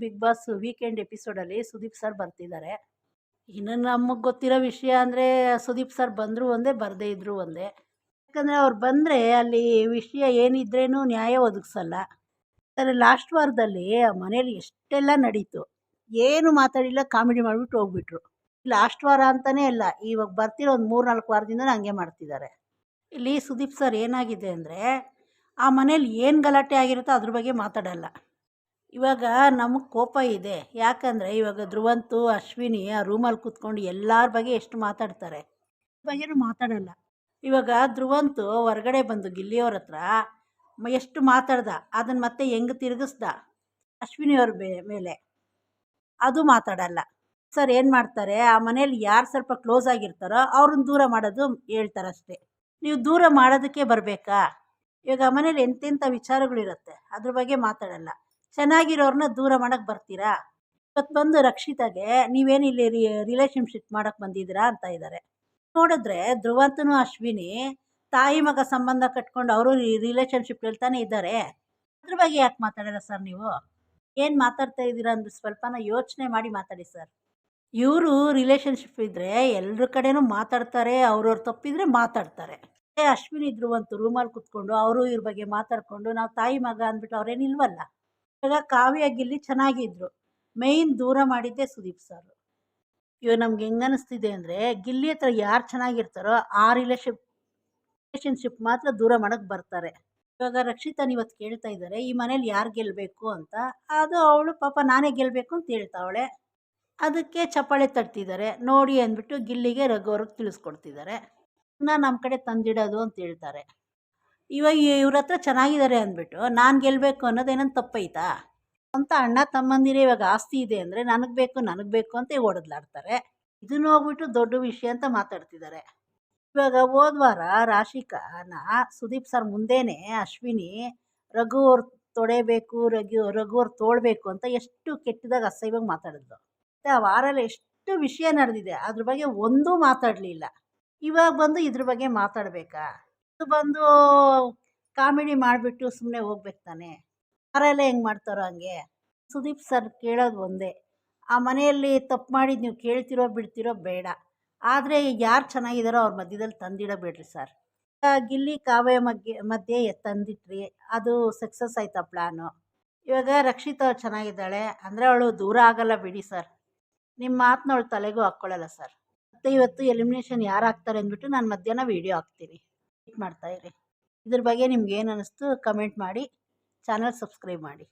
Big Boss weekend ಎಪಿಸೋಡಲ್ಲಿ Sudeep sir ಬರ್ತಿದ್ದಾರೆ. ಇನ್ನು ನಮಗೆ ಗೊತ್ತಿರೋ ವಿಷಯ ಅಂದರೆ ಸುದೀಪ್ ಸರ್ ಬಂದರೂ ಒಂದೇ, ಬರದೇ ಇದ್ದರೂ ಒಂದೇ. ಯಾಕಂದರೆ ಅವ್ರು ಬಂದರೆ ಅಲ್ಲಿ ವಿಷಯ ಏನಿದ್ರೇನು ನ್ಯಾಯ ಒದಗಿಸಲ್ಲ. ಆದರೆ ಲಾಸ್ಟ್ ವಾರದಲ್ಲಿ ಆ ಮನೇಲಿ ಎಷ್ಟೆಲ್ಲ ನಡೀತು, ಏನು ಮಾತಾಡಿಲ್ಲ, ಕಾಮಿಡಿ ಮಾಡಿಬಿಟ್ಟು ಹೋಗ್ಬಿಟ್ರು. ಲಾಸ್ಟ್ ವಾರ ಅಂತಲೇ ಅಲ್ಲ, ಇವಾಗ ಬರ್ತಿರೋ ಒಂದು 3-4 ವಾರದಿಂದ ಹಂಗೆ ಮಾಡ್ತಿದ್ದಾರೆ. ಇಲ್ಲಿ ಸುದೀಪ್ ಸರ್ ಏನಾಗಿದೆ ಅಂದರೆ, ಆ ಮನೇಲಿ ಏನು ಗಲಾಟೆ ಆಗಿರುತ್ತೋ ಅದ್ರ ಬಗ್ಗೆ ಮಾತಾಡಲ್ಲ. ಇವಾಗ ನಮಗೆ ಕೋಪ ಇದೆ, ಯಾಕಂದರೆ ಇವಾಗ ಧ್ರುವಂತು, ಅಶ್ವಿನಿ ಆ ರೂಮಲ್ಲಿ ಕೂತ್ಕೊಂಡು ಎಲ್ಲರ ಬಗ್ಗೆ ಎಷ್ಟು ಮಾತಾಡ್ತಾರೆ, ಬಗ್ಗೆನೂ ಮಾತಾಡಲ್ಲ. ಇವಾಗ ಧ್ರುವಂತು ಹೊರಗಡೆ ಬಂದು ಗಿಲ್ಲಿಯವ್ರ ಹತ್ರ ಎಷ್ಟು ಮಾತಾಡ್ದ, ಅದನ್ನು ಮತ್ತೆ ಹೆಂಗೆ ತಿರುಗಿಸ್ದ ಅಶ್ವಿನಿಯವ್ರ ಮೇಲೆ, ಅದು ಮಾತಾಡಲ್ಲ. ಸರ್ ಏನು ಮಾಡ್ತಾರೆ, ಆ ಮನೇಲಿ ಯಾರು ಸ್ವಲ್ಪ ಕ್ಲೋಸ್ ಆಗಿರ್ತಾರೋ ಅವ್ರನ್ನ ದೂರ ಮಾಡೋದು ಹೇಳ್ತಾರಷ್ಟೇ. ನೀವು ದೂರ ಮಾಡೋದಕ್ಕೆ ಬರಬೇಕಾ? ಇವಾಗ ಆ ಮನೇಲಿ ಎಂತೆಂಥ ವಿಚಾರಗಳಿರುತ್ತೆ, ಅದ್ರ ಬಗ್ಗೆ ಮಾತಾಡಲ್ಲ. ಚೆನ್ನಾಗಿರೋರನ್ನ ದೂರ ಮಾಡೋಕ್ಕೆ ಬರ್ತೀರಾ? ಇವತ್ತು ಬಂದು ರಕ್ಷಿತಾಗೆ ನೀವೇನು ಇಲ್ಲಿ ರಿಲೇಷನ್ಶಿಪ್ ಮಾಡೋಕ್ಕೆ ಬಂದಿದ್ದೀರಾ ಅಂತ ಇದ್ದಾರೆ. ನೋಡಿದ್ರೆ ಧ್ರುವಂತನು ಅಶ್ವಿನಿ ತಾಯಿ ಮಗ ಸಂಬಂಧ ಕಟ್ಕೊಂಡು ಅವರು ರಿಲೇಷನ್ಶಿಪ್ ಹೇಳ್ತಾನೆ ಇದ್ದಾರೆ. ಅದ್ರ ಬಗ್ಗೆ ಯಾಕೆ ಮಾತಾಡಲ್ಲ ಸರ್ ನೀವು? ಏನು ಮಾತಾಡ್ತಾ ಇದ್ದೀರಾ ಅಂದ್ರೆ ಸ್ವಲ್ಪನ ಯೋಚನೆ ಮಾಡಿ ಮಾತಾಡಿ ಸರ್. ಇವರು ರಿಲೇಷನ್ಶಿಪ್ ಇದ್ದರೆ ಎಲ್ಲರ ಕಡೆನೂ ಮಾತಾಡ್ತಾರೆ, ಅವ್ರವ್ರು ತಪ್ಪಿದ್ರೆ ಮಾತಾಡ್ತಾರೆ. ಅಶ್ವಿನಿ ಧ್ರುವಂತು ರೂಮಲ್ಲಿ ಕೂತ್ಕೊಂಡು ಅವರು ಇವ್ರ ಬಗ್ಗೆ ಮಾತಾಡಿಕೊಂಡು ನಾವು ತಾಯಿ ಮಗ ಅಂದ್ಬಿಟ್ಟು ಅವ್ರೇನಿಲ್ವಲ್ಲ. ಇವಾಗ ಕಾವ್ಯ ಗಿಲ್ಲಿ ಚೆನ್ನಾಗಿದ್ರು, ಮೇಯ್ನ್ ದೂರ ಮಾಡಿದ್ದೆ ಸುದೀಪ್ ಸರ್. ಇವಾಗ ನಮ್ಗೆ ಹೆಂಗೆ ಅನ್ನಿಸ್ತಿದೆ ಅಂದರೆ, ಗಿಲ್ಲಿ ಹತ್ರ ಯಾರು ಚೆನ್ನಾಗಿರ್ತಾರೋ ಆ ರಿಲೇಷನ್ಶಿಪ್ ಮಾತ್ರ ದೂರ ಮಾಡೋಕ್ಕೆ ಬರ್ತಾರೆ. ಇವಾಗ ರಕ್ಷಿತಾನ ಇವತ್ತು ಕೇಳ್ತಾ ಇದ್ದಾರೆ ಈ ಮನೇಲಿ ಯಾರು ಗೆಲ್ಲಬೇಕು ಅಂತ. ಅದು ಅವಳು ಪಾಪ ನಾನೇ ಗೆಲ್ಲಬೇಕು ಅಂತ ಹೇಳ್ತಾವಳೆ. ಅದಕ್ಕೆ ಚಪ್ಪಾಳೆ ತಟ್ತಿದ್ದಾರೆ. ನೋಡಿ ಅಂದ್ಬಿಟ್ಟು ಗಿಲ್ಲಿಗೆ ರಘುವರ್ಗೆ ತಿಳಿಸ್ಕೊಡ್ತಿದ್ದಾರೆ. ನಮ್ಮ ಕಡೆ ತಂದಿಡೋದು ಅಂತ ಹೇಳ್ತಾರೆ. ಇವಾಗ ಇವ್ರ ಹತ್ರ ಚೆನ್ನಾಗಿದ್ದಾರೆ ಅಂದ್ಬಿಟ್ಟು ನಾನು ಗೆಲ್ಲಬೇಕು ಅನ್ನೋದೇನಂತ ತಪ್ಪೈತಾ ಅಂತ? ಅಣ್ಣ ತಮ್ಮಂದಿರೇ ಇವಾಗ ಆಸ್ತಿ ಇದೆ ಅಂದರೆ ನನಗೆ ಬೇಕು ಅಂತ ಓಡದ್ಲಾಡ್ತಾರೆ. ಇದನ್ನ ಹೋಗ್ಬಿಟ್ಟು ದೊಡ್ಡ ವಿಷಯ ಅಂತ ಮಾತಾಡ್ತಿದ್ದಾರೆ. ಇವಾಗ ಹೋದ ವಾರ ರಾಶಿಕಾನ ಸುದೀಪ್ ಸರ್ ಮುಂದೆನೇ ಅಶ್ವಿನಿ ರಘು ಅವ್ರು ತೊಡೆಬೇಕು, ರಘು ಅವ್ರು ತೋಳ್ಬೇಕು ಅಂತ ಎಷ್ಟು ಕೆಟ್ಟದಾಗ ಅಸಹ್ಯವಾಗಿ ಮಾತಾಡಿದ್ರು. ಮತ್ತು ಆ ವಾರಲ್ಲಿ ಎಷ್ಟು ವಿಷಯ ನಡೆದಿದೆ, ಅದ್ರ ಬಗ್ಗೆ ಒಂದೂ ಮಾತಾಡಲಿಲ್ಲ. ಇವಾಗ ಬಂದು ಇದ್ರ ಬಗ್ಗೆ ಮಾತಾಡಬೇಕಾ? ಬಂದು ಕಾಮಿಡಿ ಮಾಡಿಬಿಟ್ಟು ಸುಮ್ಮನೆ ಹೋಗ್ಬೇಕು ತಾನೆ. ಯಾರೆಲ್ಲ ಹೆಂಗೆ ಮಾಡ್ತಾರೋ ಹಂಗೆ. ಸುದೀಪ್ ಸರ್ ಕೇಳೋದು ಒಂದೇ, ಆ ಮನೆಯಲ್ಲಿ ತಪ್ಪು ಮಾಡಿದ್ದು ನೀವು ಕೇಳ್ತಿರೋ ಬಿಡ್ತಿರೋ ಬೇಡ, ಆದರೆ ಯಾರು ಚೆನ್ನಾಗಿದ್ದಾರೋ ಅವ್ರ ಮಧ್ಯದಲ್ಲಿ ತಂದಿಡಬೇಡ್ರಿ ಸರ್. ಗಿಲ್ಲಿ ಕಾವ್ಯ ಮಧ್ಯೆ ತಂದಿಟ್ರಿ, ಅದು ಸಕ್ಸಸ್ ಆಯ್ತಾ ಪ್ಲ್ಯಾನು. ಇವಾಗ ರಕ್ಷಿತಾ ಅವ್ರು ಚೆನ್ನಾಗಿದ್ದಾಳೆ ಅಂದರೆ ಅವಳು ದೂರ ಆಗಲ್ಲ ಬಿಡಿ ಸರ್. ನಿಮ್ಮ ಮಾತನ್ನ ಅವಳು ತಲೆಗೂ ಹಾಕ್ಕೊಳ್ಳಲ್ಲ ಸರ್. ಮತ್ತು ಇವತ್ತು ಎಲಿಮಿನೇಷನ್ ಯಾರು ಆಗ್ತಾರೆ ಅಂದ್ಬಿಟ್ಟು ನಾನು ಮಧ್ಯಾಹ್ನ ವೀಡಿಯೋ ಹಾಕ್ತೀನಿ, ವೇಟ್ ಮಾಡ್ತಾಯಿರಿ. ಇದ್ರ ಬಗ್ಗೆ ನಿಮ್ಗೆ ಏನು ಅನ್ನಿಸ್ತು ಕಮೆಂಟ್ ಮಾಡಿ, ಚಾನಲ್ ಸಬ್ಸ್ಕ್ರೈಬ್ ಮಾಡಿ.